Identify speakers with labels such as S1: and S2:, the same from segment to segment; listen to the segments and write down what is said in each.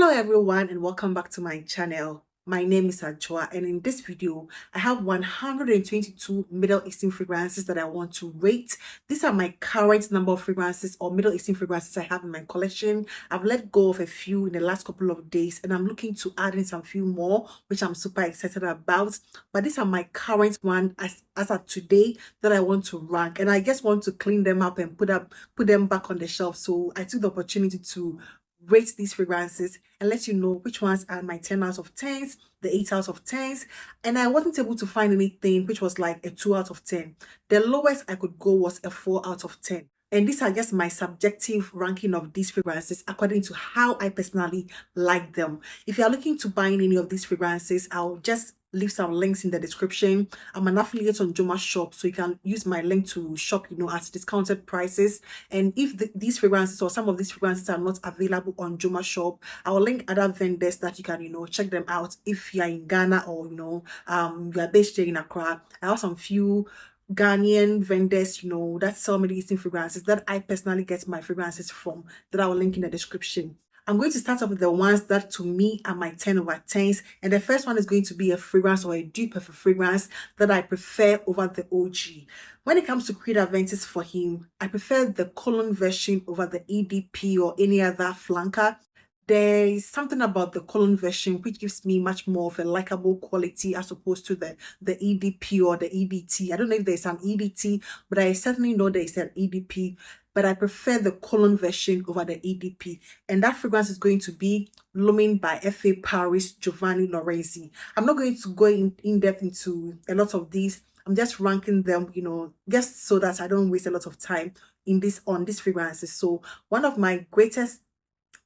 S1: Hello everyone and welcome back to my channel. My name is Ajwa, and in this video I have 122 Middle Eastern fragrances that I want to rate. These are my current number of fragrances or Middle Eastern fragrances I have in my collection. I've let go of a few in the last couple of days and I'm looking to add in some few more, which I'm super excited about. But these are my current one as of today that I want to rank, and I just want to clean them up and put them back on the shelf. So I took the opportunity to rate these fragrances and let you know which ones are my 10 out of 10s, the 8 out of 10s, and I wasn't able to find anything which was like a 2 out of 10. The lowest I could go was a 4 out of 10. And these are just my subjective ranking of these fragrances according to how I personally like them. If you are looking to buy any of these fragrances, I'll just leave some links in the description. I'm an affiliate on Joma Shop, so you can use my link to shop, at discounted prices. And if these fragrances or some of these fragrances are not available on Joma Shop, I will link other vendors that you can, check them out if you are in Ghana or, you are based here in Accra. I have some few Ghanaian vendors, that sell Middle Eastern fragrances that I personally get my fragrances from, that I will link in the description. I'm going to start off with the ones that to me are my 10 over 10s. And the first one is going to be a fragrance or a dupe of a fragrance that I prefer over the OG. When it comes to Creed Aventus for him, I prefer the Cologne version over the EDP or any other flanker. There is something about the Cologne version which gives me much more of a likable quality as opposed to the EDP or the EDT. I don't know if there's an EDT, but I certainly know there is an EDP. But I prefer the Cologne version over the EDP. And that fragrance is going to be Lumin by F.A. Paris Giovanni Lorenzi. I'm not going to go in depth into a lot of these. I'm just ranking them, just so that I don't waste a lot of time on these fragrances. So one of my greatest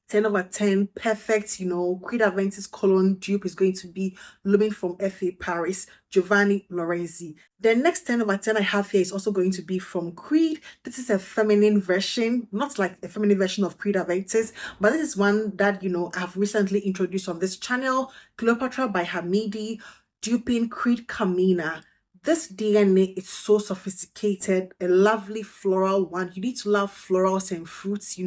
S1: 10 over 10 perfect, Creed Aventus Cologne dupe is going to be Lumin from F.A. Paris, Giovanni Lorenzi. The next 10 over 10 I have here is also going to be from Creed. This is a feminine version, not like a feminine version of Creed Aventus, but this is one that, I've recently introduced on this channel, Cleopatra by Hamidi, duping Creed Camina. This DNA is so sophisticated, a lovely floral one. You need to love florals and fruits,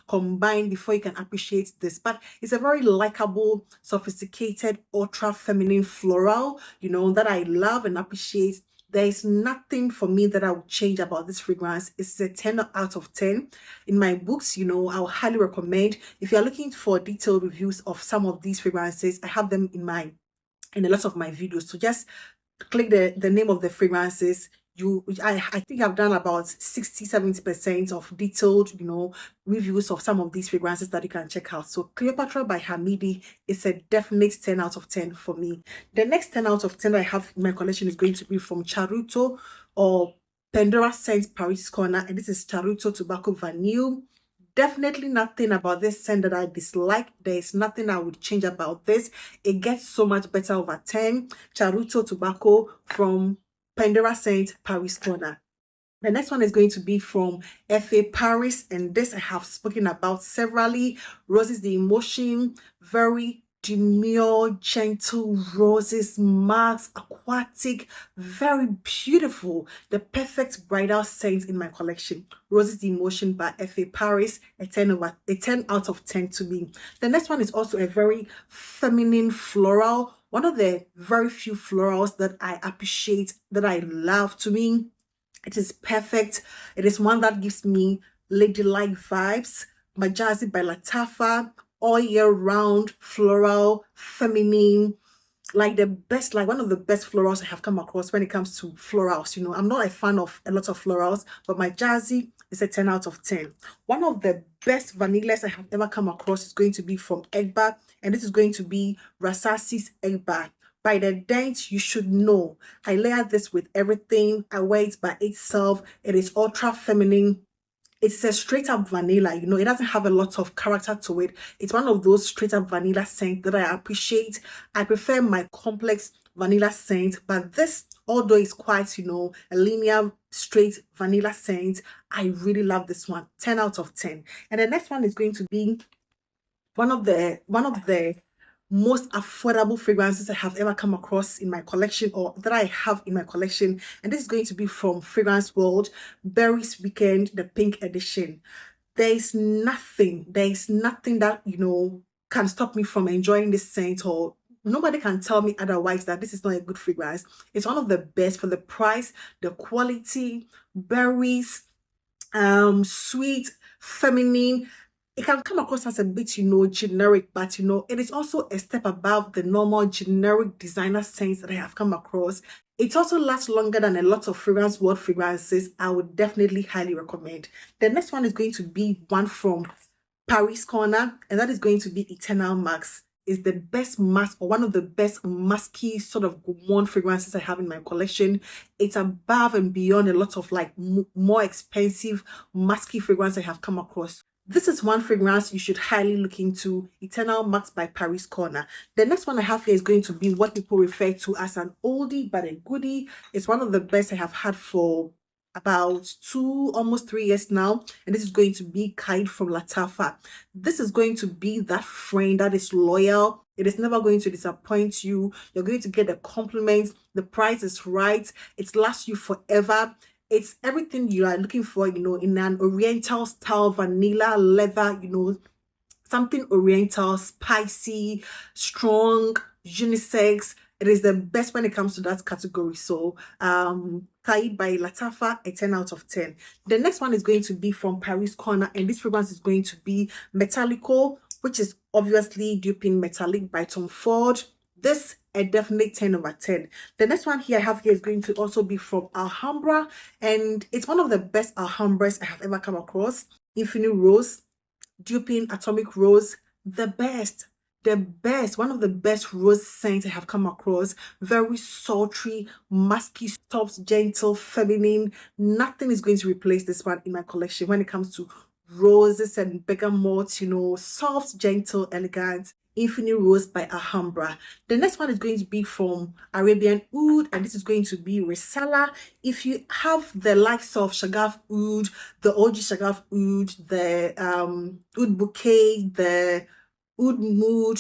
S1: combined before you can appreciate this. But it's a very likable, sophisticated, ultra feminine floral, that I love and appreciate. There is nothing for me that I would change about this fragrance. It's a 10 out of 10. In my books, I would highly recommend. If you're looking for detailed reviews of some of these fragrances, I have them in a lot of my videos. So just click the name of the fragrances. I think I've done about 60-70% of detailed reviews of some of these fragrances that you can check out. So Cleopatra by Hamidi is a definite 10 out of 10 for me. The next 10 out of 10 I have in my collection is going to be from Charuto or Pandora Scent Paris Corner, and this is Charuto Tobacco Vanille. Definitely nothing about this scent that I dislike. There is nothing I would change about this. It gets so much better over 10. Charuto Tobacco from Pandora Scent Paris Corner. The next one is going to be from F.A. Paris, and this I have spoken about severally. Roses the Emotion, very demure, gentle roses, marks, aquatic, very beautiful. The perfect bridal scent in my collection. Roses the Emotion by F.A. Paris, a 10 out of 10 to me. The next one is also a very feminine floral. One of the very few florals that I appreciate, that I love. To me, it is perfect. It is one that gives me ladylike vibes. Majazi by Latafa, all year round, floral, feminine, like one of the best florals I have come across when it comes to florals. I'm not a fan of a lot of florals, but my Jazzy is a 10 out of 10. One of the best vanillas I have ever come across is going to be from Egba, and this is going to be Rasasi's Egba. By the dent, you should know. I layer this with everything. I wear it by itself. It is ultra feminine. It's a straight up vanilla, it doesn't have a lot of character to it. It's one of those straight up vanilla scents that I appreciate. I prefer my complex vanilla scent, but this, although it's quite, a linear, straight vanilla scent, I really love this one. 10 out of 10. And the next one is going to be one of the most affordable fragrances I have ever come across in my collection, or that I have in my collection, and this is going to be from Fragrance World, Berry's Weekend, the pink edition. There is nothing that can stop me from enjoying this scent, or nobody can tell me otherwise that this is not a good fragrance. It's one of the best for the price, the quality, berries, sweet, feminine. It can come across as a bit, generic, but it is also a step above the normal generic designer scents that I have come across. It also lasts longer than a lot of fragrance world fragrances. I would definitely highly recommend. The next one is going to be one from Paris Corner, and that is going to be Eternal Max. Is the best mask, or one of the best musky sort of gourmand fragrances I have in my collection. It's above and beyond a lot of like more expensive musky fragrance I have come across. This is one fragrance you should highly look into, Eternal Max by Paris Corner. The next one I have here is going to be what people refer to as an oldie but a goodie. It's one of the best I have had for about almost 3 years now, and this is going to be Kaid from Latafa. This is going to be that friend that is loyal. It is never going to disappoint you. You're going to get the compliments. The price is right. It lasts you forever. It's everything you are looking for, in an oriental style, vanilla leather, something oriental, spicy, strong, unisex. It is the best when it comes to that category. So Kaid by Latafa, a 10 out of 10. The next one is going to be from Paris Corner, and this fragrance is going to be Metallico, which is obviously duping Metallic by Tom Ford. This a definite 10 over 10. The next one here I have here is going to also be from Alhambra, and it's one of the best Alhambras I have ever come across. Infinite Rose, duping Atomic Rose, the best, one of the best rose scents I have come across. Very sultry, musky, soft, gentle, feminine. Nothing is going to replace this one in my collection when it comes to roses and bergamot, soft, gentle, elegant. Infinite Rose by Alhambra. The next one is going to be from Arabian Oud, and this is going to be Risala. If you have the likes of Shagaf Oud, the OG Shagaf Oud, the Oud Bouquet, the Oud Mood,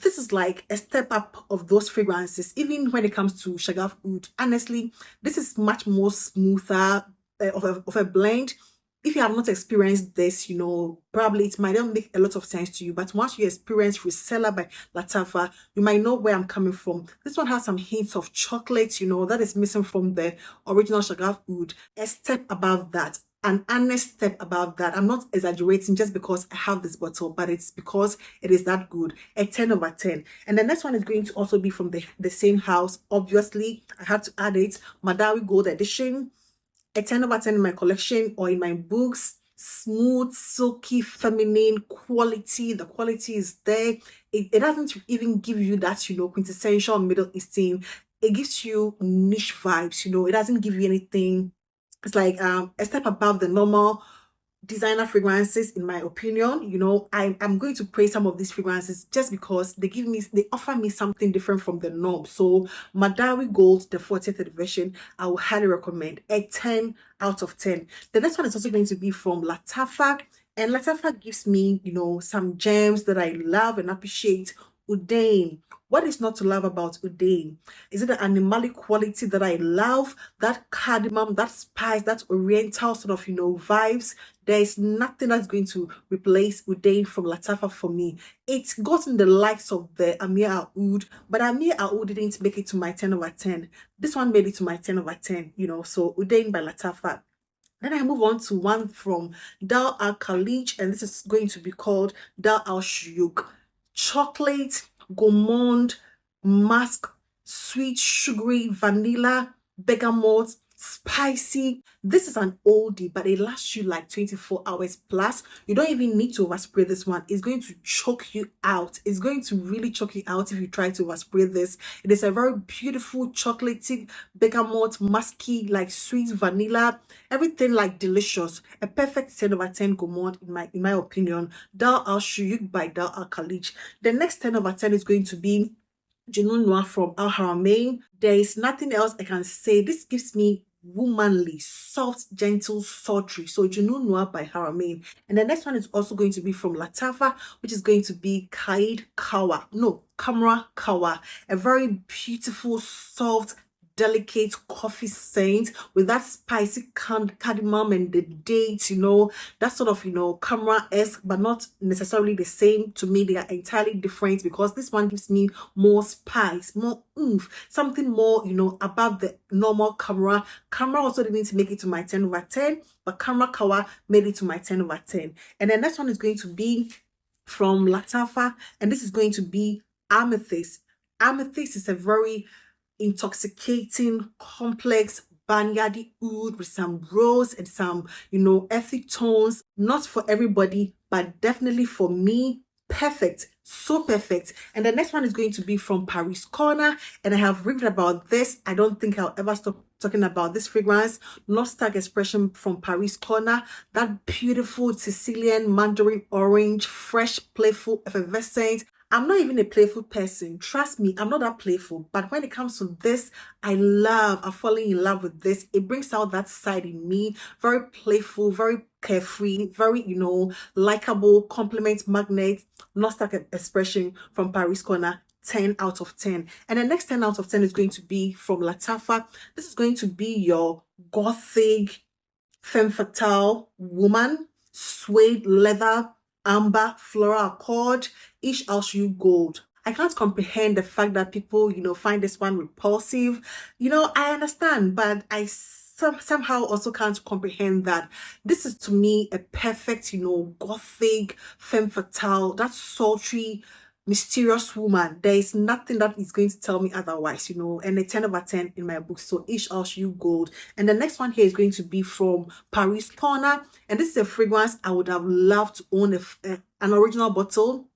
S1: this is like a step up of those fragrances. Even when it comes to Shagaf Oud, honestly, this is much more smoother of a blend. If you have not experienced this, probably it might not make a lot of sense to you. But once you experience Risela by Latafa, you might know where I'm coming from. This one has some hints of chocolate, that is missing from the original Shagaf Oud. A step above that. An honest step above that. I'm not exaggerating just because I have this bottle, but it's because it is that good. A 10 over 10. And the next one is going to also be from the same house. Obviously, I had to add it. Madawi Gold Edition. A 10 over 10 in my collection or in my books. Smooth, silky, feminine quality. The quality is there. It doesn't even give you that, quintessential Middle Eastern. It gives you niche vibes, It doesn't give you anything. It's like a step above the normal designer fragrances, in my opinion. I'm going to praise some of these fragrances just because they offer me something different from the norm. So Madawi Gold, the 40th edition, I will highly recommend. A 10 out of 10. The next one is also going to be from Latafa, and Latafa gives me some gems that I love and appreciate. Udain. What is not to love about Udain? Is it the animalic quality that I love? That cardamom, that spice, that oriental sort of, vibes. There is nothing that's going to replace Udain from Latafa for me. It's gotten the likes of the Amir Oud, but Amir Oud didn't make it to my 10 over 10. This one made it to my 10 over 10, so Udain by Latafa. Then I move on to one from Dal Al Khalij, and this is going to be called Dal Al Shuyuk. Chocolate, gourmand, musk, sweet, sugary, vanilla, bergamot, spicy. This is an oldie, but it lasts you like 24 hours plus. You don't even need to overspray this one. It's going to choke you out. It's going to really choke you out if you try to overspray this. It is a very beautiful chocolatey, bergamot, musky, like sweet vanilla, everything like delicious. A perfect 10 over 10 gourmand in my opinion. Dal Al Shuyuk by Dal Al Khalij. The next 10 over 10 is going to be Junoon Noir from Al Haramain. There is nothing else I can say. This gives me womanly, soft, gentle, sultry. So Junoon Noir by Haramain. And the next one is also going to be from Latafa, which is going to be Kamra Kawa. A very beautiful, soft, delicate coffee scent with that spicy cardamom and the dates, that sort of, camera-esque, but not necessarily the same. To me, they are entirely different because this one gives me more spice, more oomph, something more, above the normal camera. Camera also didn't make it to my 10 over 10, but camera kawa made it to my 10 over 10. And the next one is going to be from Latafa, and this is going to be Amethyst. Amethyst is a very intoxicating, complex, barnyardy oud with some rose and some, earthy tones. Not for everybody, but definitely for me, perfect. So perfect. And the next one is going to be from Paris Corner, and I have written about this. I don't think I'll ever stop talking about this fragrance. Nostalgic Expression from Paris Corner. That beautiful Sicilian mandarin orange, fresh, playful, effervescent. I'm not even a playful person. Trust me, I'm not that playful. But when it comes to this, I'm falling in love with this. It brings out that side in me. Very playful, very carefree, very, likable, compliment magnet, nostalgic expression from Paris Corner. 10 out of 10. And the next 10 out of 10 is going to be from Latafa. This is going to be your gothic, femme fatale woman, suede leather, amber, floral accord, each house you gold. I can't comprehend the fact that people, find this one repulsive. I understand, but I somehow also can't comprehend that this is to me a perfect, gothic, femme fatale, that sultry, mysterious woman. There is nothing that is going to tell me otherwise, and a 10 over 10 in my book. So each house you gold. And the next one here is going to be from Paris Corner, and this is a fragrance I would have loved to own an original bottle,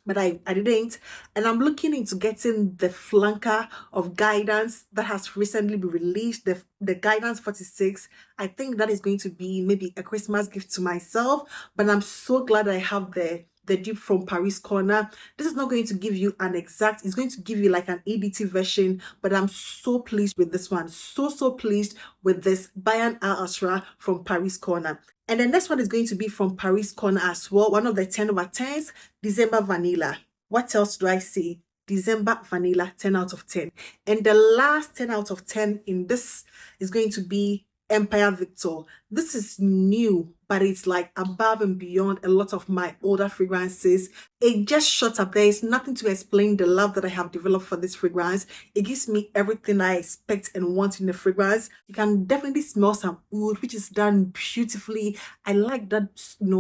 S1: but I didn't. And I'm looking into getting the flanker of Guidance that has recently been released, the Guidance 46. I think that is going to be maybe a Christmas gift to myself, but I'm so glad I have the dupe from Paris Corner. This is not going to give you an exact, it's going to give you like an EDT version, but I'm so pleased with this one. So pleased with this Bayan Al Asra from Paris Corner. And the next one is going to be from Paris Corner as well, one of the 10 over 10s, December Vanilla. What else do I say? December Vanilla, 10 out of 10. And the last 10 out of 10 in this is going to be Empire Victor. This is new, but it's like above and beyond a lot of my older fragrances. It just shot up. There is nothing to explain the love that I have developed for this fragrance. It gives me everything I expect and want in the fragrance. You can definitely smell some oud, which is done beautifully. I like that,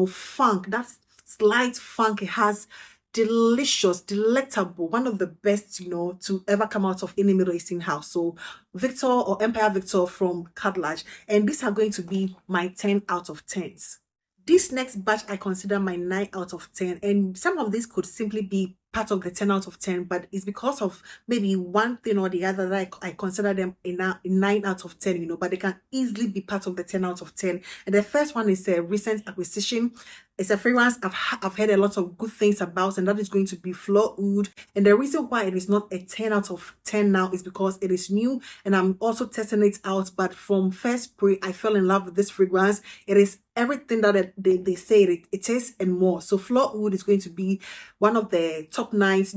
S1: funk, that slight funk it has. Delicious, delectable, one of the best, to ever come out of any Middle Eastern house. So Victor or Empire Victor from Cutlash, and these are going to be my 10 out of 10s. This next batch I consider my 9 out of 10, and some of these could simply be part of the 10 out of 10, but it's because of maybe one thing or the other that I consider them a 9 out of 10, but they can easily be part of the 10 out of 10. And the first one is a recent acquisition. It's a fragrance I've heard a lot of good things about, and that is going to be Fleur Oud. And the reason why it is not a 10 out of 10 now is because it is new and I'm also testing it out. But from first spray, I fell in love with this fragrance. It is everything that they say it is and more. So Fleur Oud is going to be one of the top 9s,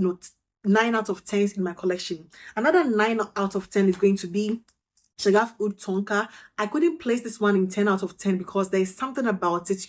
S1: 9 out of 10s in my collection. Another 9 out of 10 is going to be Shagaf Oud Tonka. I couldn't place this one in 10 out of 10 because there's something about it,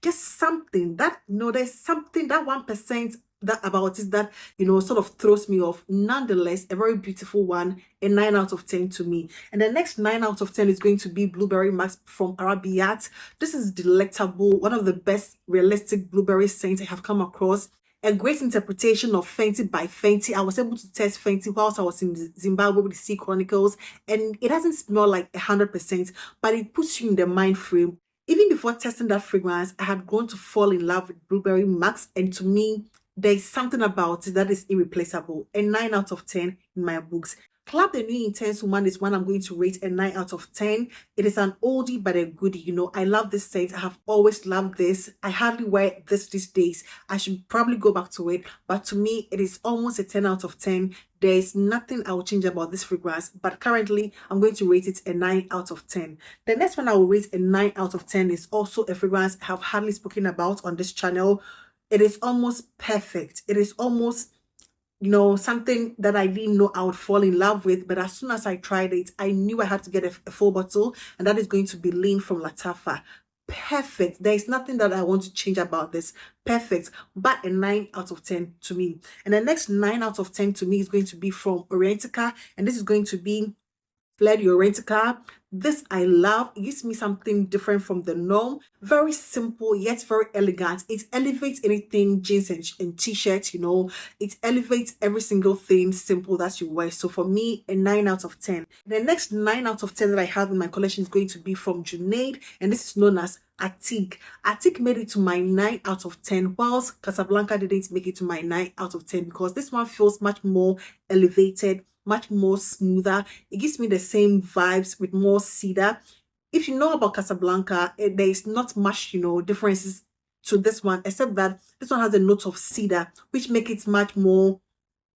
S1: just something that, there's something, that 1% that about it that, sort of throws me off. Nonetheless, a very beautiful one, a 9 out of 10 to me. And the next 9 out of 10 is going to be Blueberry Max from Arabiat. This is delectable, one of the best realistic blueberry scents I have come across. A great interpretation of Fenty by Fenty. I was able to test Fenty whilst I was in Zimbabwe with the Sea Chronicles, and it doesn't smell like 100%, but it puts you in the mind frame. Even before testing that fragrance, I had grown to fall in love with Blueberry Max, and to me, there is something about it that is irreplaceable. A 9 out of 10 in my books. Club the New Intense Woman is one I'm going to rate a 9 out of 10. It is an oldie but a goodie. I love this scent. I have always loved this. I hardly wear this these days. I should probably go back to it. But to me, it is almost a 10 out of 10. There is nothing I will change about this fragrance. But currently, I'm going to rate it a 9 out of 10. The next one I will rate a 9 out of 10 is also a fragrance I have hardly spoken about on this channel. It is almost perfect. It is almost something that I didn't know I would fall in love with. But as soon as I tried it, I knew I had to get a full bottle, and that is going to be Lean from Latafa. Perfect. There is nothing that I want to change about this. Perfect. But a 9 out of 10 to me. And the next 9 out of 10 to me is going to be from Orientica, and this is going to be Fled Orientica. This I love. It gives me something different from the norm. Very simple yet very elegant. It elevates anything jeans and t-shirts, It elevates every single thing simple that you wear. So for me, a 9 out of 10. The next 9 out of 10 that I have in my collection is going to be from Junaid, and this is known as Atik. Atik made it to my 9 out of 10, whilst Casablanca didn't make it to my 9 out of 10 because this one feels much more elevated, much more smoother. It gives me the same vibes with more cedar. If you know about Casablanca, there is not much, differences to this one, except that this one has a note of cedar, which make it much more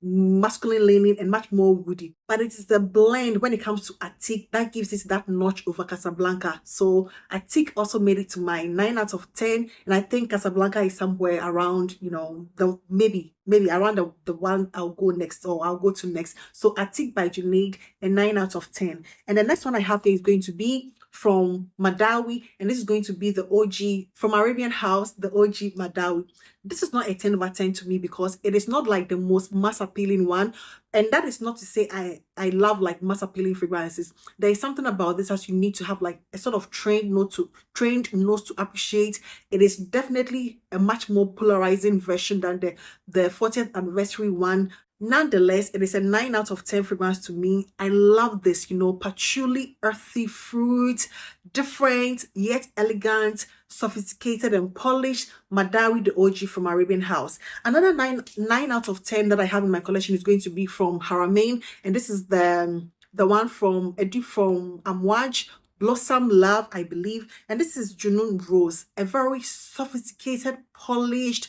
S1: masculine leaning and much more woody. But it is the blend when it comes to Atik that gives it that notch over Casablanca. So Atik also made it to my 9 out of 10, and I think Casablanca is somewhere around, the maybe around the one I'll go next, or I'll go to next. So Atik by Junaid, a 9 out of 10. And the next one I have here is going to be from Madawi, and this is going to be the OG from Arabian House, the OG Madawi. This is not a 10 over 10 to me because it is not like the most mass appealing one. And that is not to say I love like mass appealing fragrances. There is something about this that you need to have like a sort of trained nose to appreciate. It is definitely a much more polarizing version than the 40th anniversary one. Nonetheless, it is a 9 out of 10 fragrance to me. I love this, patchouli, earthy fruit, different yet elegant, sophisticated and polished. Madawi, the OG from Arabian House. Another 9 out of 10 that I have in my collection is going to be from Haramain, and this is the one from Edu from Amouage, Blossom Love, I believe. And this is Junoon Rose, a very sophisticated, polished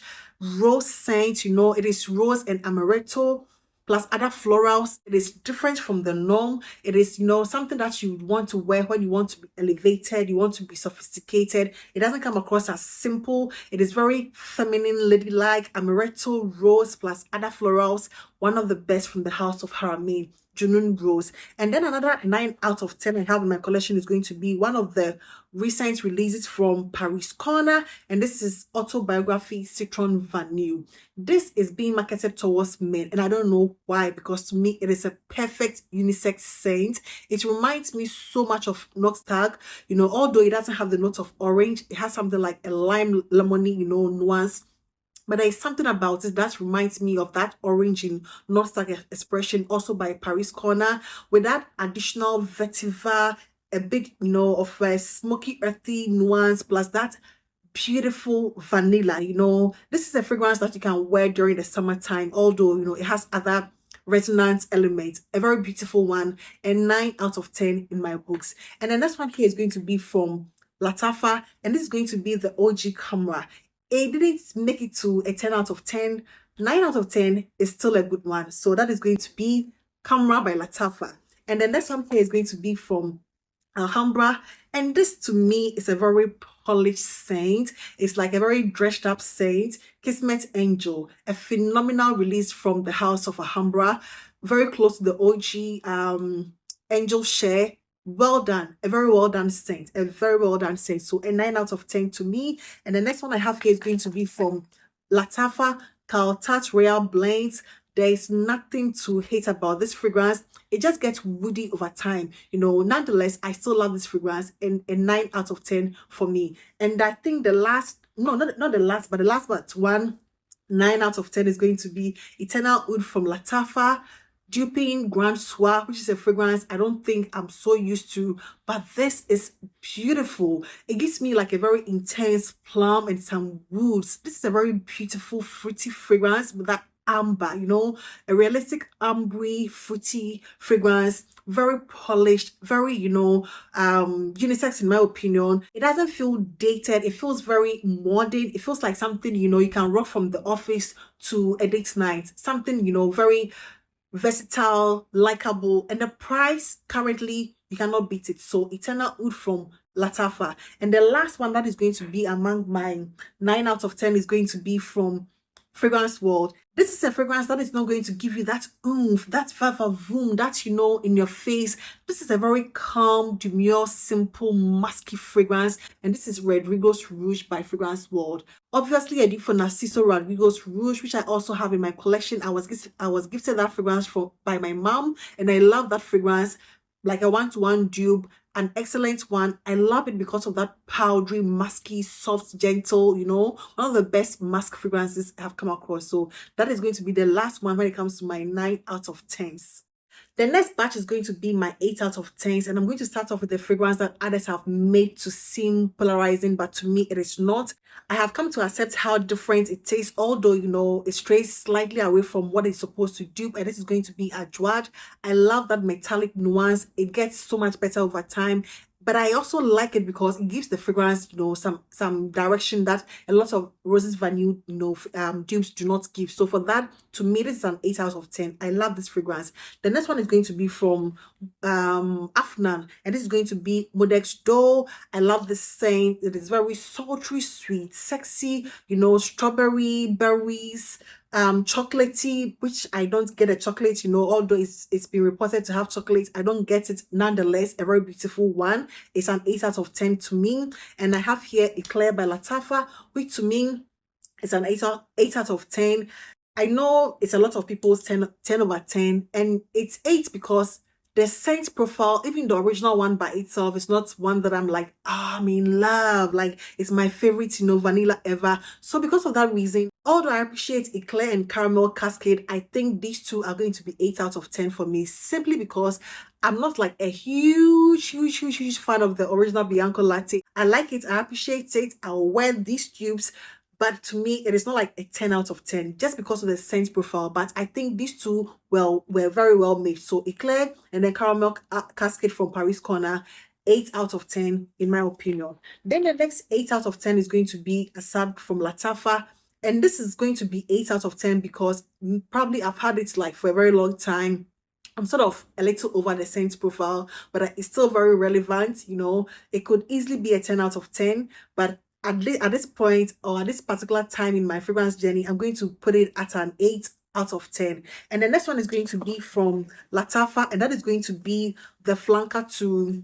S1: rose scent. It is rose and amaretto plus other florals. It is different from the norm. It is, something that you would want to wear when you want to be elevated, you want to be sophisticated. It doesn't come across as simple. It is very feminine, ladylike, amaretto, rose plus other florals. One of the best from the house of Haramain, Junoon Rose. And then another 9 out of 10 I have in my collection is going to be one of the recent releases from Paris Corner, and this is Autobiography Citron Vanille. This is being marketed towards men, and I don't know why, because to me it is a perfect unisex scent. It reminds me so much of Noxtag, although it doesn't have the note of orange, it has something like a lime lemony, nuance. But there is something about it that reminds me of that orange in Nostalgic Expression, also by Paris Corner, with that additional vetiver, a bit, of a smoky, earthy nuance, plus that beautiful vanilla. This is a fragrance that you can wear during the summertime, although, it has other resonance elements. A very beautiful one, and 9 out of 10 in my books. And the next one here is going to be from Latafa, and this is going to be the OG Camera. It didn't make it to a 10 out of 10. 9 out of 10 is still a good one. So that is going to be Camera by Latafa. And the next one here is going to be from Alhambra. And this to me is a very polished scent. It's like a very dressed up scent. Kismet Angel, a phenomenal release from the house of Alhambra. Very close to the OG Angel Share. Well done, a very well done scent, a very well done scent. So a 9 out of 10 to me. And the next one I have here is going to be from Latafa Caltat Royal Blends. There is nothing to hate about this fragrance. It just gets woody over time. Nonetheless, I still love this fragrance, and a 9 out of 10 for me. And I think the last, no, not the last, but the last but one 9 out of 10 is going to be Eternal Oud from Latafa Duping Grand Soir, which is a fragrance I don't think I'm so used to, but this is beautiful. It gives me like a very intense plum and some woods. This is a very beautiful fruity fragrance with that amber, a realistic ambery fruity fragrance, very polished, very unisex in my opinion. It doesn't feel dated. It feels very modern. It feels like something you can rock from the office to a date night, something very versatile, likable, and the price currently you cannot beat it. So Eternal Oud from Latafa. And the last one that is going to be among my 9 out of 10 is going to be from Fragrance World. This is a fragrance that is not going to give you that oomph, that vavavoom, that in your face. This is a very calm, demure, simple, musky fragrance, and this is Rodrigo's Rouge by Fragrance World. Obviously, I did for Narciso Rodrigo's Rouge, which I also have in my collection. I was gifted that fragrance by my mom, and I love that fragrance, like a one-to-one dupe, an excellent one. I love it because of that powdery, musky, soft, gentle, one of the best musk fragrances I have come across. So that is going to be the last one when it comes to my 9 out of 10s. The next batch is going to be my 8 out of 10s, and I'm going to start off with the fragrance that others have made to seem polarizing, but to me it is not. I have come to accept how different it tastes, although it strays slightly away from what it's supposed to do, and this is going to be Adjoad. I love that metallic nuance. It gets so much better over time. But I also like it because it gives the fragrance, some direction that a lot of Roses Vanille, dupes do not give. So for that, to me, this is an 8 out of 10. I love this fragrance. The next one is going to be from Afnan, and this is going to be Modex Dough. I love this scent. It is very sultry, sweet, sexy, strawberry, berries, chocolatey, which I don't get a chocolate, although it's been reported to have chocolate. I don't get it. Nonetheless, a very beautiful one. It's an 8 out of 10 to me. And I have here Eclair by Latafa, which to me is an 8 out of 10. I know it's a lot of people's 10 over 10, and it's 8 because the scent profile, even the original one by itself, is not one that I'm like, I'm in love. Like, it's my favorite, vanilla ever. So because of that reason, although I appreciate Eclair and Caramel Cascade, I think these two are going to be 8 out of 10 for me, simply because I'm not like a huge fan of the original Bianco Latte. I like it. I appreciate it. I'll wear these tubes. But to me, it is not like a 10 out of 10 just because of the scent profile. But I think these two, were very well made. So Eclair and then Caramel Cascade from Paris Corner, 8 out of 10 in my opinion. Then the next 8 out of 10 is going to be Assad from Latafa. And this is going to be 8 out of 10 because probably I've had it like for a very long time. I'm sort of a little over the scent profile, but it's still very relevant. It could easily be a 10 out of 10, but at this point, or at this particular time in my fragrance journey, I'm going to put it at an 8 out of 10. And the next one is going to be from Latafa, and that is going to be the flanker to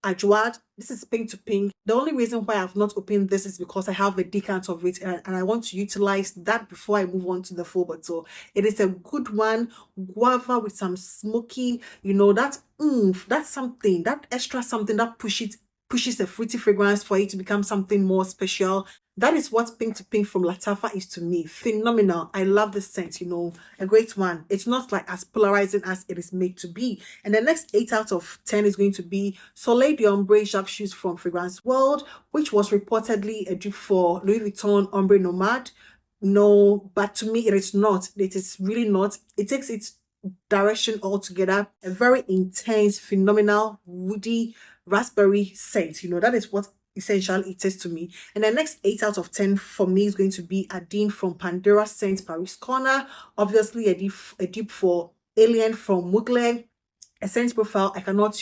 S1: Adjoad. This is pink to pink. The only reason why I've not opened this is because I have a decant of it, and I want to utilize that before I move on to the full bottle. It is a good one, guava with some smoky, that oomph, that's something, that extra something that pushes a fruity fragrance for it to become something more special. That is what Pink to Pink from Latafa is to me. Phenomenal. I love this scent, a great one. It's not like as polarizing as it is made to be. And the next 8 out of 10 is going to be Soleil d'Ombre Jacques Shoes from Fragrance World, which was reportedly a dupe for Louis Vuitton Ombre Nomade. No, but to me, it is not. It is really not. It takes its direction altogether. A very intense, phenomenal, woody, raspberry scent. That is what essentially it is to me. And the next 8 out of 10 for me is going to be Adine from Pandora Scent Paris Corner. Obviously a dupe for Alien from Mugler. A scent profile I cannot,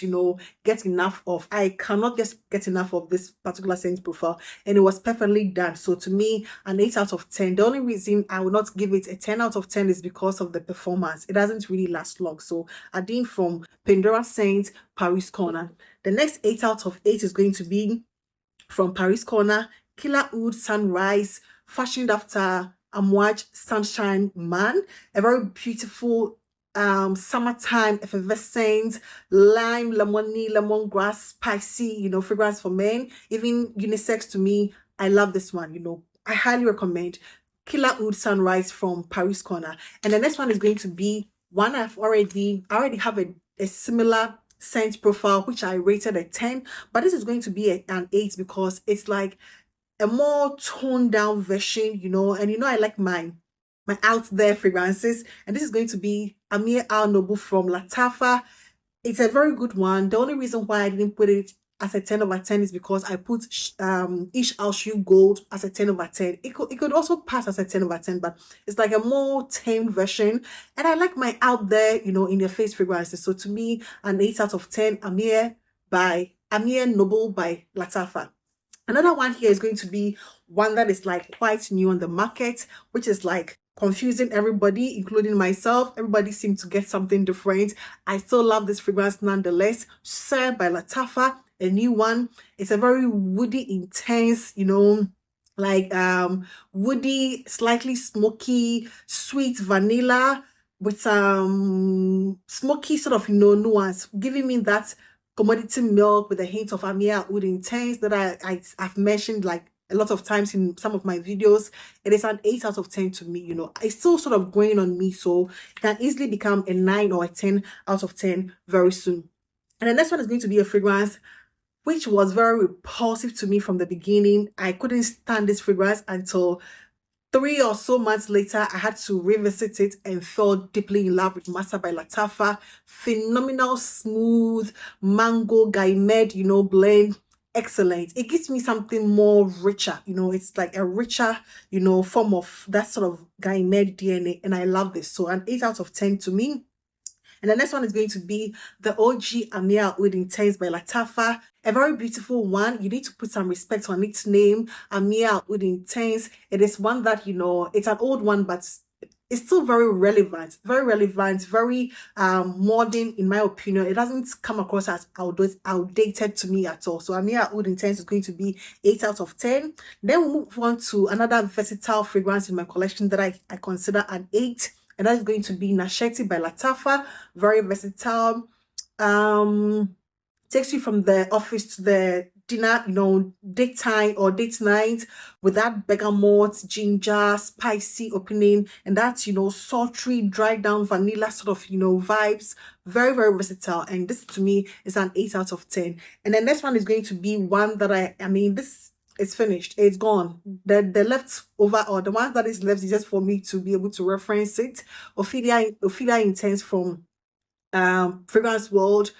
S1: get enough of. I cannot just get enough of this particular scent profile, and it was perfectly done. So to me, an 8 out of 10. The only reason I will not give it a 10 out of 10 is because of the performance. It doesn't really last long. So Adine from Pandora Scent Paris Corner. The next 8 out of 8 is going to be from Paris Corner, Killer Oud Sunrise, fashioned after Amouage Sunshine Man. A very beautiful summertime effervescent lime, lemony, lemongrass, spicy, fragrance for men, even unisex to me. I love this one. I highly recommend Killer Oud Sunrise from Paris Corner. And the next one is going to be one I already have a similar scent profile, which I rated a 10, but this is going to be an 8 because it's like a more toned down version, and I like my out there fragrances, and this is going to be Amir Al Nobu from Latafa. It's a very good one. The only reason why I didn't put it as a 10 over 10 is because I put Ish Al Shu Gold as a 10 over 10. It could also pass as a 10 over 10, but it's like a more tame version. And I like my out there, in your face fragrances. So to me, an 8 out of 10, Amir Noble by Latafa. Another one here is going to be one that is like quite new on the market, which is like confusing everybody, including myself. Everybody seemed to get something different. I still love this fragrance nonetheless. Sir by Latafa, a new one. It's a very woody, intense, like woody, slightly smoky, sweet vanilla with smoky sort of nuance, giving me that commodity milk with a hint of Amia Oud Intense that I've mentioned like a lot of times in some of my videos. It is an 8 out of 10 to me. It's still sort of growing on me, so it can easily become a 9 or a 10 out of 10 very soon. And the next one is going to be a fragrance which was very repulsive to me from the beginning. I couldn't stand this fragrance until 3 or so months later. I had to revisit it and fell deeply in love with Masa by Latafa. Phenomenal, smooth mango gaimed, blend. Excellent. It gives me something more richer. It's like a richer, form of that sort of gaimed DNA, and I love this. So an 8 out of 10 to me. And the next one is going to be the OG Amia Oud Intense by Latafa. A very beautiful one. You need to put some respect on its name, Amia Oud Intense. It is one that, it's an old one, but it's still very relevant, very modern in my opinion. It doesn't come across as outdated to me at all. So Amia Oud Intense is going to be 8 out of 10. Then we'll move on to another versatile fragrance in my collection that I consider an 8. And that is going to be Nasheti by Latafa. Very versatile. Takes you from the office to the dinner, daytime or date night with that bergamot, ginger, spicy opening, and that, sultry, dried down vanilla sort of, vibes. Very, very versatile. And this to me is an 8 out of 10. And the next one is going to be one that this it's finished, it's gone. The leftover, or the one that is left, is just for me to be able to reference it. Ophelia Intense from Fragrance World,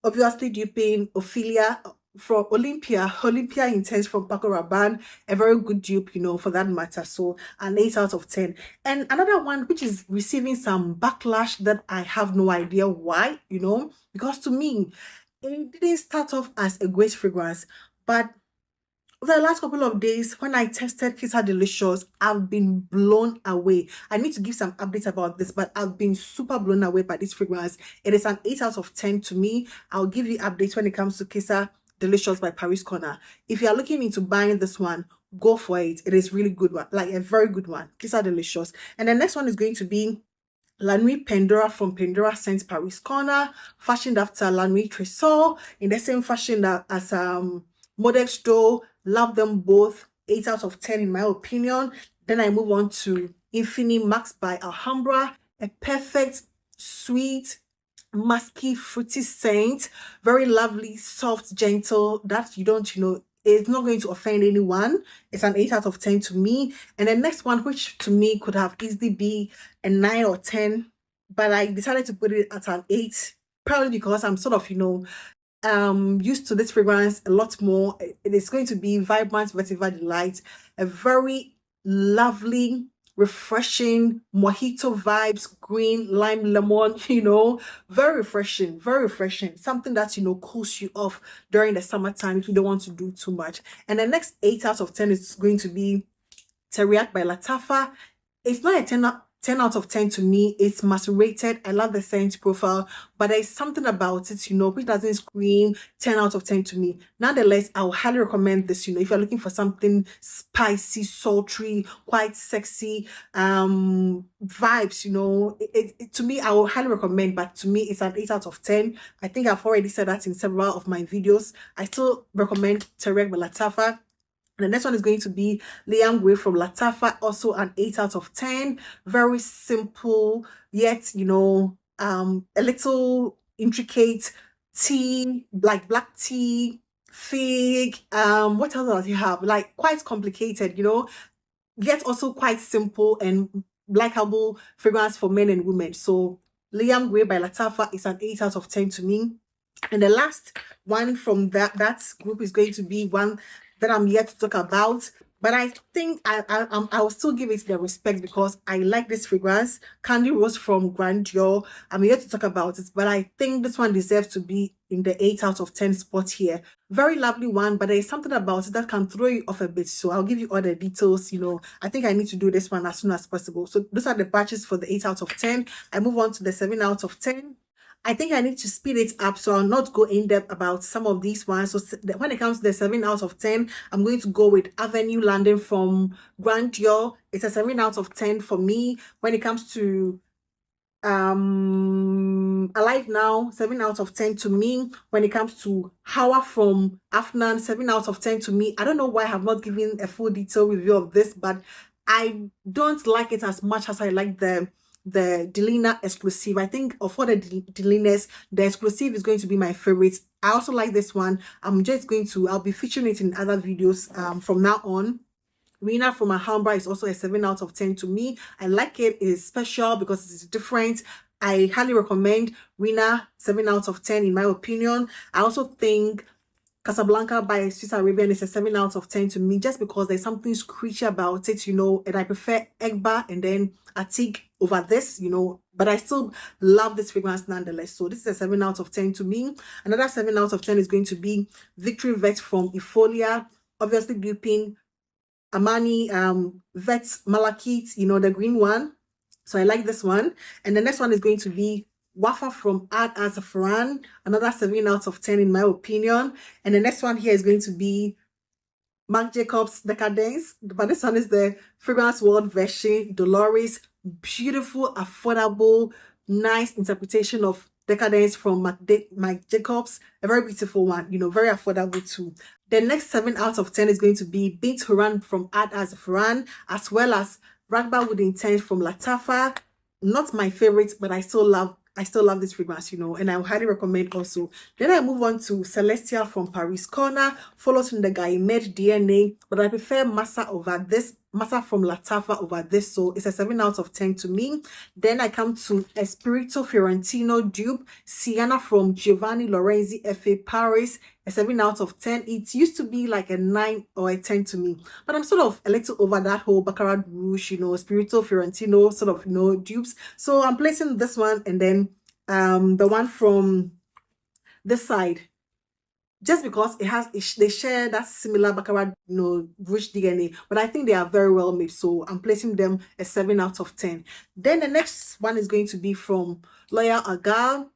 S1: obviously duping Ophelia from Olympia Intense from Paco Rabanne, a very good dupe, for that matter. So an 8 out of 10. And another one which is receiving some backlash that I have no idea why, because to me it didn't start off as a great fragrance, but over the last couple of days, when I tested Kiss Her Delicious, I've been blown away. I need to give some updates about this, but I've been super blown away by this fragrance. It is an 8 out of 10 to me. I'll give you updates when it comes to Kiss Her Delicious by Paris Corner. If you are looking into buying this one, go for it. It is really good one, like a very good one. Kiss Her Delicious. And the next one is going to be La Nuit Pandora from Pandora Scents Paris Corner, fashioned after La Nuit Tresor, in the same fashion as Modexto. Love them both. 8 out of 10 in my opinion. Then I move on to Infini Max by Alhambra. A perfect, sweet, musky, fruity scent. Very lovely, soft, gentle. That you don't, it's not going to offend anyone. It's an 8 out of 10 to me. And the next one, which to me could have easily be a 9 or 10, but I decided to put it at an 8, probably because I'm sort of, used to this fragrance a lot more. It is going to be Vibrant Vetiver Delight, a very lovely, refreshing mojito vibes, green, lime, lemon, very refreshing, something that cools you off during the summertime if you don't want to do too much. And the next 8 out of 10 is going to be Teriyaki by Latafa. It's not a 10 out of 10 to me. It's macerated. I love the scent profile, but there's something about it, which doesn't scream 10 out of 10 to me. Nonetheless, I would highly recommend this, if you're looking for something spicy, sultry, quite sexy, vibes, to me, I would highly recommend, but to me, it's an 8 out of 10. I think I've already said that in several of my videos. I still recommend Teriyaki by Latafa. The next one is going to be Liam Gray from Latafa, also an 8 out of 10. Very simple, yet, a little intricate tea, like black tea, fig. What else does he have? Like quite complicated, yet also quite simple and likable fragrance for men and women. So Liam Gray by Latafa is an 8 out of 10 to me. And the last one from that group is going to be one that I'm yet to talk about. But I think I will still give it the respect because I like this fragrance, Candy Rose from Grandeur. I'm here to talk about it, but I think this one deserves to be in the 8 out of 10 spot here. Very lovely one, but there is something about it that can throw you off a bit. So I'll give you all the details. I think I need to do this one as soon as possible. So those are the batches for the 8 out of 10. I move on to the 7 out of 10. I think I need to speed it up, so I'll not go in depth about some of these ones. So when it comes to the 7 out of 10, I'm going to go with Avenue London from Grandeur. It's a 7 out of 10 for me. When it comes to Alive Now, 7 out of 10 to me. When it comes to Hawa from Afnan, 7 out of 10 to me. I don't know why I have not given a full detail review of this, but I don't like it as much as I like the Delina exclusive. I think of all the Delinas, the exclusive is going to be my favorite. I also like this one. I'll be featuring it in other videos from now on. Rina from Alhambra is also a 7 out of 10 to me. I like it. It is special because it's different. I highly recommend Rina, 7 out of 10 in my opinion. I also think Casablanca by Swiss Arabian is a 7 out of 10 to me just because there's something screechy about it, and I prefer Egba and then Atik over this, but I still love this fragrance nonetheless. So this is a 7 out of 10 to me. Another 7 out of 10 is going to be Victory Vet from Eupholia, obviously duping Amani Vet Malakit, the green one. So I like this one. And the next one is going to be Wafa from Ad Azafran, another 7 out of 10 in my opinion. And the next one here is going to be Marc Jacobs Decadence, but this one is the Fragrance World version. Dolores, beautiful, affordable, nice interpretation of Decadence from Marc Jacobs. A very beautiful one, very affordable too. The next 7 out of 10 is going to be Bint Huran from Ad Azafran, as well as Ragba with Intent from Latafa. Not my favorite, but I still love this fragrance, and I highly recommend also. Then I move on to Celestial from Paris Corner, followed in the Guymed DNA, but I prefer Massa over this, Massa from Latafa over this, so it's a 7 out of 10 to me. Then I come to Espirito Fiorentino dupe, Sienna from Giovanni Lorenzi FA Paris, a 7 out of 10. It used to be like a 9 or a 10 to me, but I'm sort of a little over that whole Baccarat Rouge, Spirito Fiorentino sort of, dupes. So I'm placing this one and then the one from this side, just because they share that similar Baccarat, Rouge DNA, but I think they are very well made. So I'm placing them a 7 out of 10. Then the next one is going to be from L'Oréal Agar.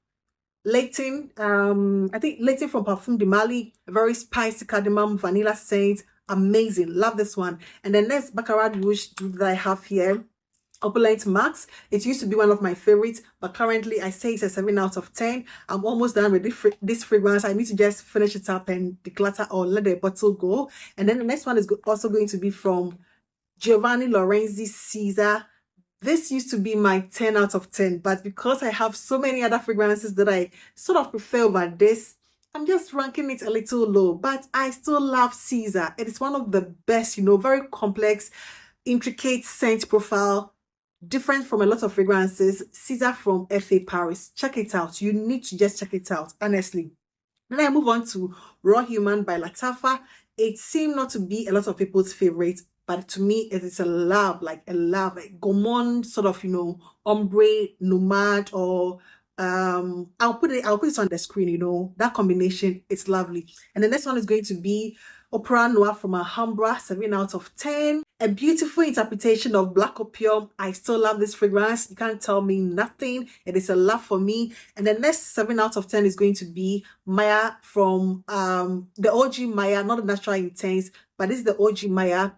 S1: Leighton, I think Leighton from Parfum de Mali, a very spicy cardamom vanilla scent, amazing, love this one. And the next Baccarat Rouge that I have here, Opulent Max. It used to be one of my favorites, but currently I say it's a 7 out of 10. I'm almost done with this fragrance. I need to just finish it up and declutter or let the bottle go. And then the next one is also going to be from Giovanni Lorenzi Caesar. This used to be my 10 out of 10, but because I have so many other fragrances that I sort of prefer over this, I'm just ranking it a little low, but I still love Caesar. It is one of the best, very complex, intricate scent profile, different from a lot of fragrances. Caesar from FA Paris. Check it out. You need to just check it out, honestly. Then I move on to Raw Human by Latafa. It seemed not to be a lot of people's favorite, but to me, it is a love, like gourmand sort of, ombre, nomad, or I'll put it on the screen, that combination, it's lovely. And the next one is going to be Opera Noir from Alhambra, 7 out of 10. A beautiful interpretation of Black Opium. I still love this fragrance. You can't tell me nothing. It is a love for me. And the next 7 out of 10 is going to be Maya from the OG Maya, not the Natural Intense, but this is the OG Maya.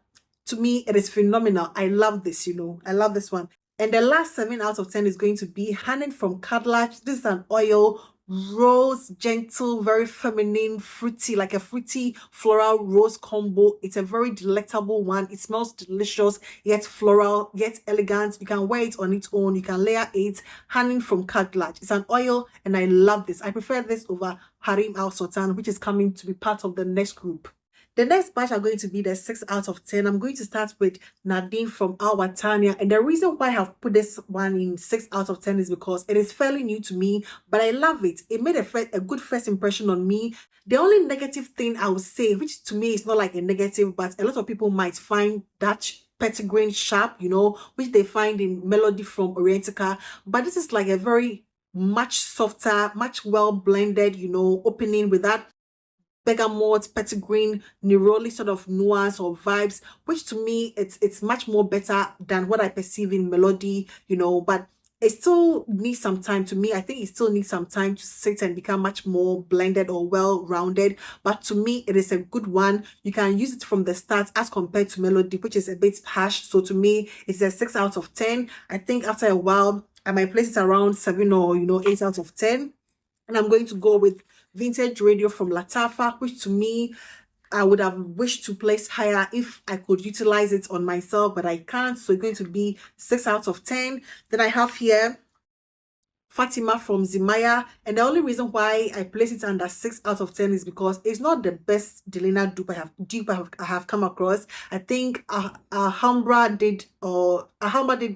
S1: To me, it is phenomenal. I love this, I love this one. And the last 7 out of 10 is going to be Hanning from Cadillac. This is an oil, rose, gentle, very feminine, fruity, like a fruity floral rose combo. It's a very delectable one. It smells delicious, yet floral, yet elegant. You can wear it on its own. You can layer it. Hanning from Cadillac. It's an oil, and I love this. I prefer this over Harim Al Sultan, which is coming to be part of the next group. The next batch are going to be the 6 out of 10. I'm going to start with Nadine from Our Tanya. And the reason why I have put this one in 6 out of 10 is because it is fairly new to me, but I love it. It made a good first impression on me. The only negative thing I would say, which to me is not like a negative, but a lot of people might find that petitgrain sharp, which they find in Melody from Orientica. But this is like a very much softer, much well blended, opening with that bergamot, petitgrain, neroli sort of nuance or vibes, which to me it's much more better than what I perceive in Melody, but it still needs some time. To me, I think it still needs some time to sit and become much more blended or well-rounded. But to me, it is a good one. You can use it from the start as compared to Melody, which is a bit harsh. So to me, it's a 6 out of 10. I think after a while, I might place it around 7 or 8 out of 10. And I'm going to go with Vintage Radio from Latafa, which to me, I would have wished to place higher if I could utilize it on myself, but I can't. So it's going to be 6 out of 10. Then I have here Fatima from Zimaya, and the only reason why I place it under 6 out of 10 is because it's not the best Delina dupe I have come across. I think Alhambra did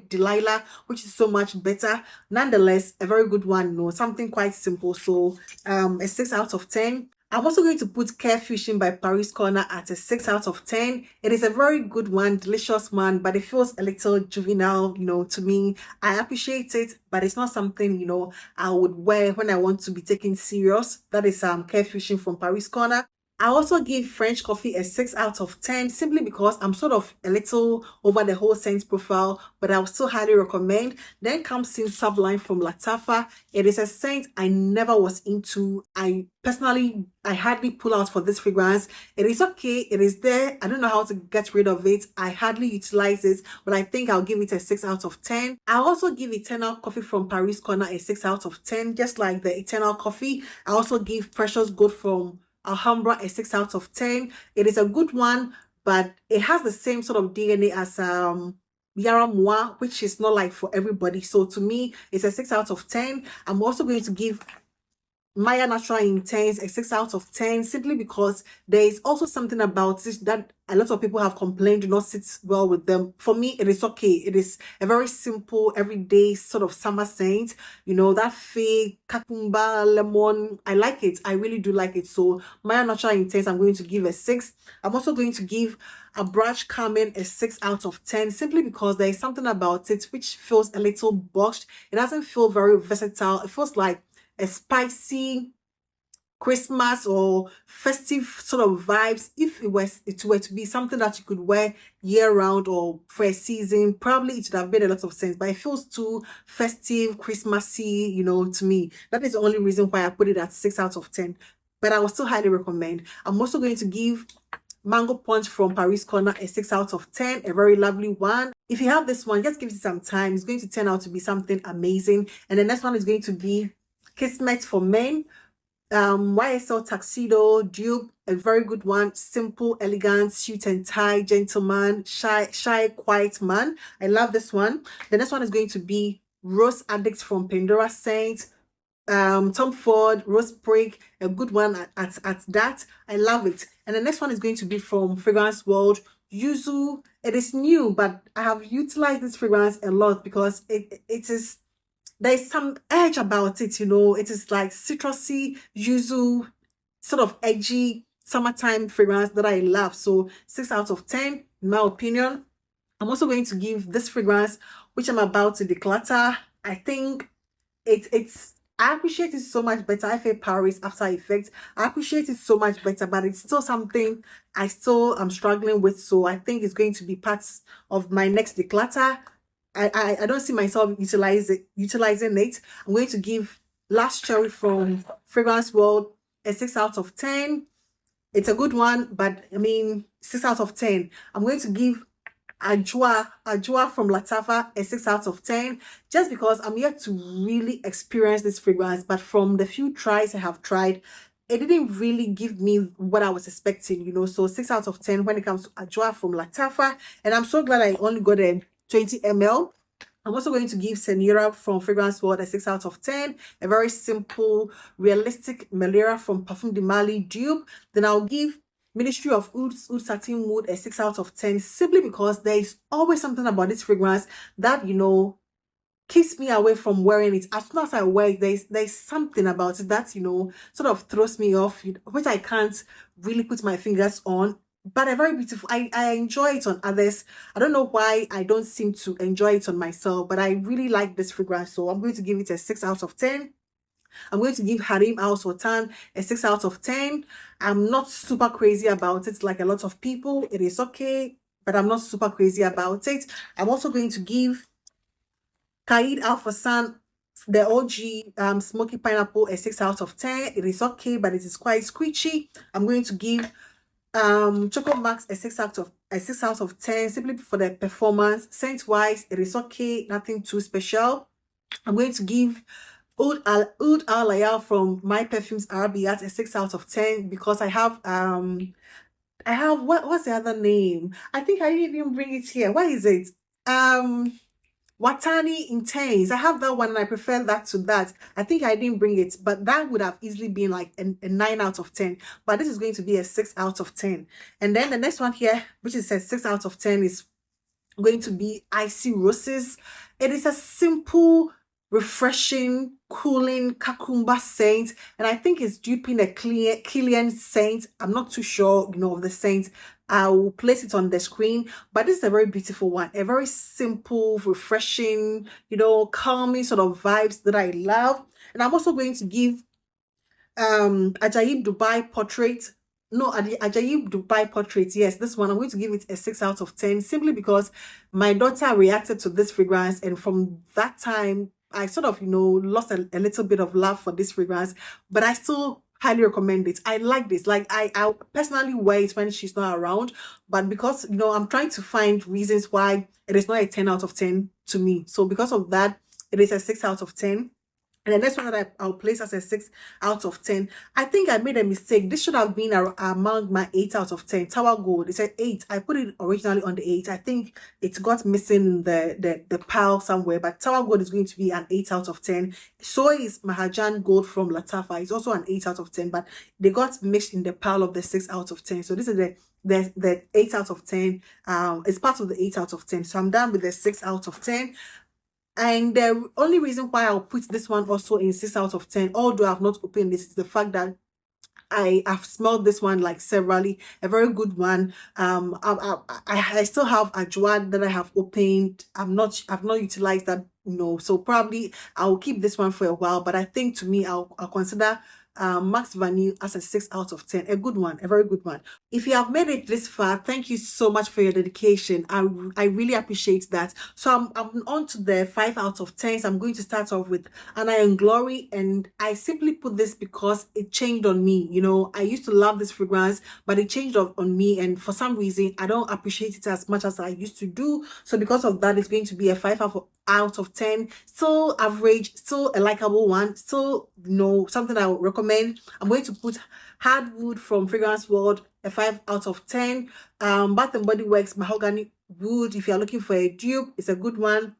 S1: Delilah, which is so much better. Nonetheless, a very good one, something quite simple. So a 6 out of 10. I'm also going to put Care Fusion by Paris Corner at a 6 out of 10. It is a very good one, delicious one, but it feels a little juvenile, to me. I appreciate it, but it's not something, I would wear when I want to be taken serious. That is Care Fusion from Paris Corner. I also give French Coffee a 6 out of 10 simply because I'm sort of a little over the whole scent profile, but I would still highly recommend. Then comes Sin Sublime from Latafa. It is a scent I never was into. I hardly pull out for this fragrance. It is okay. It is there. I don't know how to get rid of it. I hardly utilize it, but I think I'll give it a 6 out of 10. I'll also give Eternal Coffee from Paris Corner a 6 out of 10, just like the Eternal Coffee. I also give Precious Gold from Alhambra a 6 out of 10. It is a good one, but it has the same sort of DNA as Yara Moi, which is not like for everybody. So to me, it's a 6 out of 10. I'm also going to give Maya Natural Intense a 6 out of 10 simply because there is also something about it that a lot of people have complained do not sit well with them. For me, it is okay. It is a very simple, everyday sort of summer scent. That fig, cucumber, lemon. I like it. I really do like it. So Maya Natural Intense, I'm going to give a 6. I'm also going to give a Brush Carmen a 6 out of 10 simply because there is something about it which feels a little boxed. It doesn't feel very versatile. It feels like a spicy Christmas or festive sort of vibes. If it were to be something that you could wear year round or for a season, probably it would have made a lot of sense, but it feels too festive, Christmassy, to me. That is the only reason why I put it at 6 out of 10, but I would still highly recommend. I'm also going to give Mango Punch from Paris Corner a 6 out of 10, a very lovely one. If you have this one, just give it some time. It's going to turn out to be something amazing. And the next one is going to be Kismet for Men, YSL Tuxedo Dupe, a very good one. Simple, elegant, suit and tie, gentleman, shy, quiet man. I love this one. The next one is going to be Rose Addict from Pandora Saint, Tom Ford, Rose Sprig, a good one at that. I love it. And the next one is going to be from Fragrance World, Yuzu. It is new, but I have utilized this fragrance a lot because there's some edge about it, It is like citrusy, yuzu, sort of edgy summertime fragrance that I love. So 6 out of 10, in my opinion. I'm also going to give this fragrance, which I'm about to declutter. I think I appreciate it so much better. I feel Paris After Effects. I appreciate it so much better, but it's still something I still am struggling with. So I think it's going to be part of my next declutter. I don't see myself utilizing it. I'm going to give Last Cherry from Fragrance World a 6 out of 10. It's a good one, but 6 out of 10. I'm going to give Ajwa from Latafa a 6 out of 10, just because I'm yet to really experience this fragrance. But from the few tries I have tried, it didn't really give me what I was expecting, So 6 out of 10 when it comes to Ajwa from Latafa. And I'm so glad I only got a 20 ml. I'm also going to give Senora from Fragrance World a 6 out of 10. A very simple, realistic Melera from Parfum de Mali dupe. Then I'll give Ministry of Oud Satin Wood a 6 out of 10, simply because there is always something about this fragrance that, keeps me away from wearing it. As soon as I wear it, there's something about it that, sort of throws me off, which I can't really put my fingers on. But a very beautiful, I enjoy it on others. I don't know why I don't seem to enjoy it on myself, but I really like this fragrance. So I'm going to give it a 6 out of 10. I'm going to give Harim Al Sultan a 6 out of 10. I'm not super crazy about it like a lot of people. It is okay, but I'm not super crazy about it. I'm also going to give Kaid Al Fasan, the OG Smoky Pineapple, a 6 out of 10. It is okay, but it is quite squishy. I'm going to give Choco Max a 6 out of 10, simply for the performance. Scent wise, it is okay, nothing too special. I'm going to give Oud Al Layal from My Perfumes Arabian a 6 out of 10, because I have what's the other name? I think I didn't even bring it here. What is it? Watani Intense. I have that one and I prefer that to that. I think I didn't bring it, but that would have easily been like a 9 out of 10. But this is going to be a 6 out of 10. And then the next one here, which is a 6 out of 10, is going to be Icy Roses. It is a simple, refreshing, cooling cucumber scent, and I think it's duping a Killian scent. I'm not too sure, of the scent. I will place it on the screen, but this is a very beautiful one, a very simple, refreshing, calming sort of vibes that I love. And I'm also going to give Ajaib Dubai Portrait. No, Ajaib Dubai Portrait. Yes, this one I'm going to give it a 6 out of 10, simply because my daughter reacted to this fragrance, and from that time I sort of lost a little bit of love for this fragrance, but I still highly recommend it. I like this. Like I personally wear it when she's not around, but because I'm trying to find reasons why it is not a 10 out of 10 to me. So because of that, it is a 6 out of 10. And the next one that I'll place as a 6 out of 10. I think I made a mistake. This should have been among my 8 out of 10. Tower Gold. It said 8. I put it originally on the 8. I think it got missing in the pile somewhere. But Tower Gold is going to be an 8 out of 10. So is Mahajan Gold from Latafa. It's also an 8 out of 10. But they got mixed in the pile of the 6 out of 10. So this is the 8 out of 10. It's part of the 8 out of 10. So I'm done with the 6 out of 10. And the only reason why I'll put this one also in 6 out of 10, although I've not opened this, is the fact that I have smelled this one like severally, a very good one. I still have a Ajwa that I have opened. I've not utilized that, so probably I'll keep this one for a while. But I think, to me, I'll consider Max Vanille as a 6 out of 10, a good one, a very good one. If you have made it this far, thank you so much for your dedication. I really appreciate that. So I'm on to the 5 out of 10. So I'm going to start off with Anna and Glory, and I simply put this because it changed on me. I used to love this fragrance, but it changed on me, and for some reason I don't appreciate it as much as I used to do. So because of that, it's going to be a 5 out of 10. Still average, still a likable one, still something I would recommend. I'm going to put Hardwood from Fragrance World a 5 out of 10. Bath&Body Works Mahogany Wood, if you're looking for a dupe, it's a good one.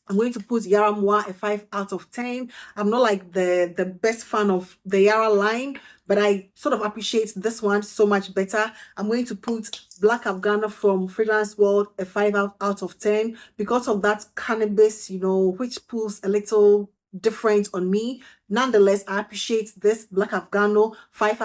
S1: I'm going to put Yara Moi a 5 out of 10. I'm not like the best fan of the Yara line, but I sort of appreciate this one so much better. I'm going to put Black Afghana from Fragrance World a 5 out of 10, because of that cannabis, which pulls a little different on me. Nonetheless, I appreciate this Black Afghano 5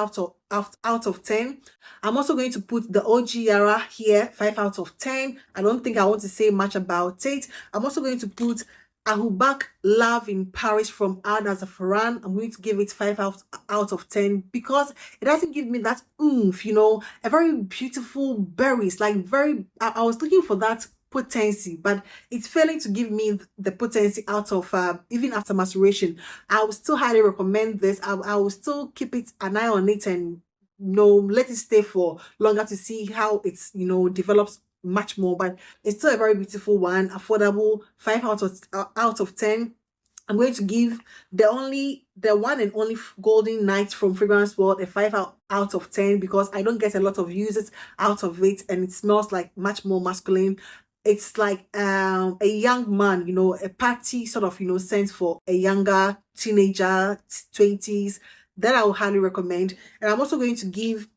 S1: out of 10. I'm also going to put the OG Yara here 5 out of 10. I don't think I want to say much about it. I'm also going to put Ahubak Love in Paris from Ad Azafaran. I'm going to give it 5 out of 10, because it doesn't give me that oomph, a very beautiful berries, like I was looking for that potency, but it's failing to give me the potency out of even after maceration. I would still highly recommend this. I will still keep an eye on it, and let it stay for longer to see how it's develops much more. But it's still a very beautiful one, affordable, 5 out of 10. I'm going to give the one and only Golden Night from Fragrance World a 5 out of 10, because I don't get a lot of uses out of it, and it smells like much more masculine. It's like a young man, a party sort of, scent for a younger teenager, 20s, that I would highly recommend. And I'm also going to give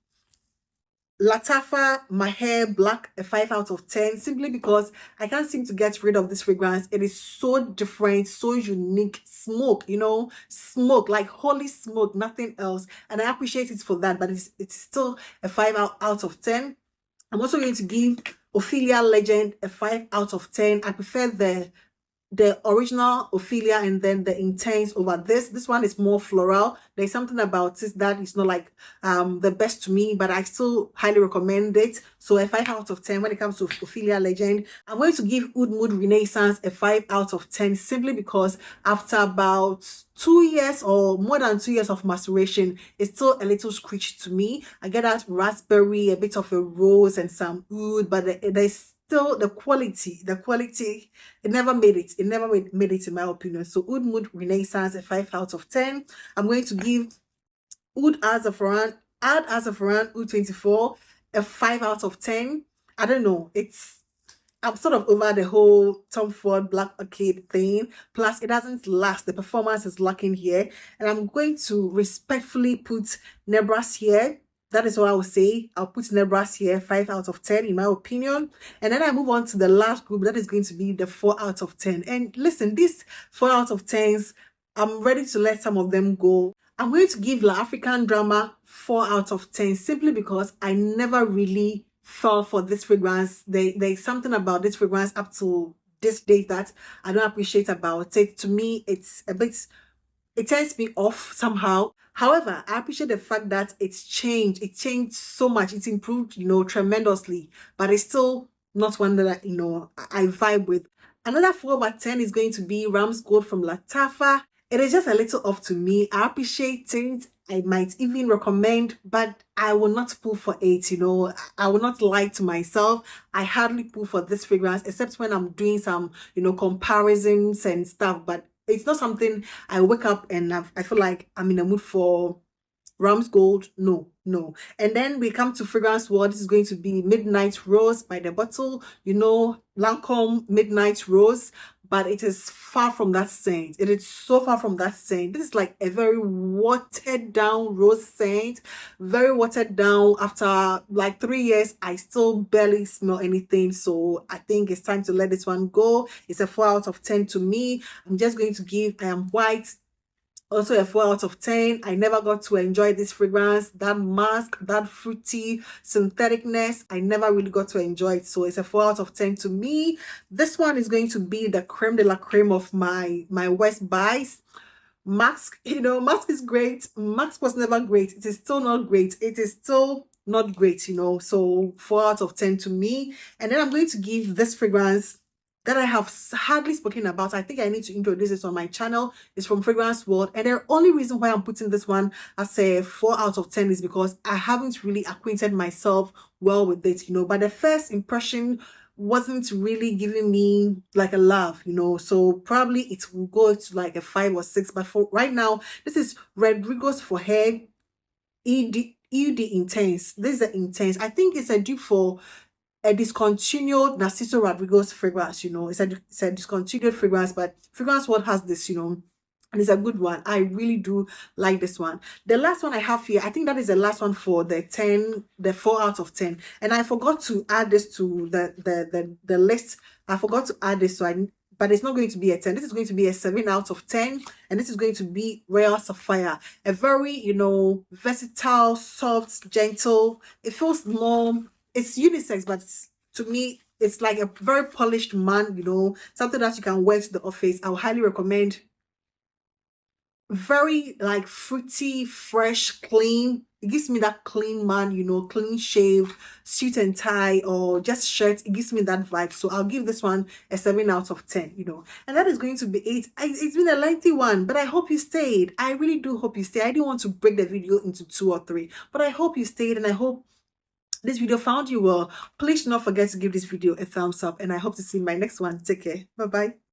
S1: Latafa My Hair Black, a 5 out of 10, simply because I can't seem to get rid of this fragrance. It is so different, so unique. Smoke, smoke, like holy smoke, nothing else. And I appreciate it for that, but it's still a 5 out of 10. I'm also going to give Ophelia Legend a 5 out of 10. I prefer the original Ophelia and then the Intense over this one is more floral. There's something about it that is not like the best to me, but I still highly recommend it. So a 5 out of 10 when it comes to Ophelia Legend. I'm going to give Oud Mood Renaissance a 5 out of 10 simply because after about 2 years or more than 2 years of maceration, it's still a little screechy to me. I get that raspberry, a bit of a rose and some oud, but there's still the quality, it never made it. It never made it in my opinion. So Oud Mood Renaissance, a 5 out of 10. I'm going to give Oud Azafaran, Oud 24, a 5 out of 10. I don't know. I'm sort of over the whole Tom Ford Black Arcade thing. Plus, it doesn't last. The performance is lacking here. And I'm going to respectfully put Nebras here. That is what I would say. I'll put Nebras here, 5 out of 10 in my opinion. And then I move on to the last group. That is going to be the 4 out of 10. And listen, these 4 out of 10s, I'm ready to let some of them go. I'm going to give La African Drama 4 out of 10 simply because I never really fell for this fragrance. There's something about this fragrance up to this date that I don't appreciate about it. To me, it's a bit, it turns me off somehow. However, I appreciate the fact that it's changed. It changed so much. It's improved, tremendously. But it's still not one that I vibe with. Another 4 over 10 is going to be Rams Gold from Latafa. It is just a little off to me. I appreciate it. I might even recommend, but I will not pull for it, I will not lie to myself. I hardly pull for this fragrance, except when I'm doing some, comparisons and stuff, but it's not something I wake up and I feel like I'm in a mood for. Rams Gold, no. And then we come to fragrance world. This is going to be Midnight Rose by the bottle, Lancome Midnight Rose, but it is far from that scent. It is so far from that scent. This is like a very watered down rose scent, very watered down. After like 3 years, I still barely smell anything. So I think it's time to let this one go. It's a 4 out of 10 to me. I'm just going to give White also a 4 out of 10. I never got to enjoy this fragrance. That mask, that fruity syntheticness, I never really got to enjoy it. So it's a 4 out of 10 to me. This one is going to be the creme de la creme of my West buys. Mask, Mask is great. Mask was never great. It is still not great. It is still not great, So 4 out of 10 to me. And then I'm going to give this fragrance that I have hardly spoken about. I think I need to introduce this on my channel. It's from Fragrance World. And the only reason why I'm putting this one as a 4 out of 10 is because I haven't really acquainted myself well with it, But the first impression wasn't really giving me like a love, So probably it will go to like a 5 or 6. But for right now, this is Rodrigo's For Hair ED Intense. This is the Intense. I think it's a dupe for a discontinued Narciso Rodriguez fragrance, It's a discontinued fragrance, but Fragrance World has this, and it's a good one. I really do like this one. The last one I have here, I think that is the last one for the 4 out of 10. And I forgot to add this to the list. I forgot to add this, but it's not going to be a 10. This is going to be a 7 out of 10. And this is going to be Royal Sapphire. A very, versatile, soft, gentle. It feels more, it's unisex, but to me, it's like a very polished man, something that you can wear to the office. I would highly recommend. Very like fruity, fresh, clean. It gives me that clean man, clean shave, suit and tie, or just shirt. It gives me that vibe. So I'll give this one a 7 out of 10, And that is going to be it. It's been a lengthy one, but I hope you stayed. I really do hope you stayed. I didn't want to break the video into 2 or 3, but I hope you stayed, and I hope this video found you well. Please do not forget to give this video a thumbs up, and I hope to see you in my next one. Take care. Bye-bye.